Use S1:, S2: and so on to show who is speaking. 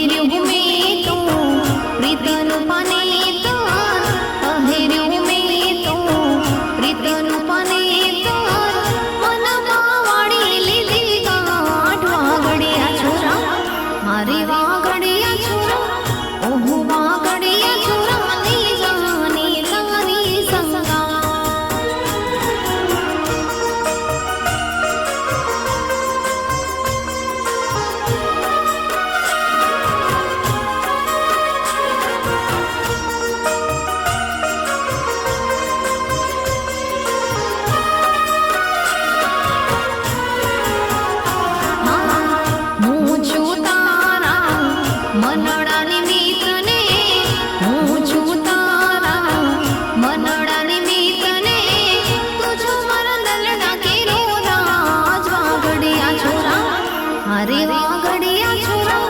S1: અહેર્યું મેં તો પ્રીતનું પાને તો અહેર્યું મેં તો પ્રીતનું પાને તો મનમાં વાળી લીધી ગાંઠ વાગડિયા છોરા મારી વાગડિયા છોરા ઓહો વાગડિયા છોરા ની જાની તારી સંગા હું છું તારા મન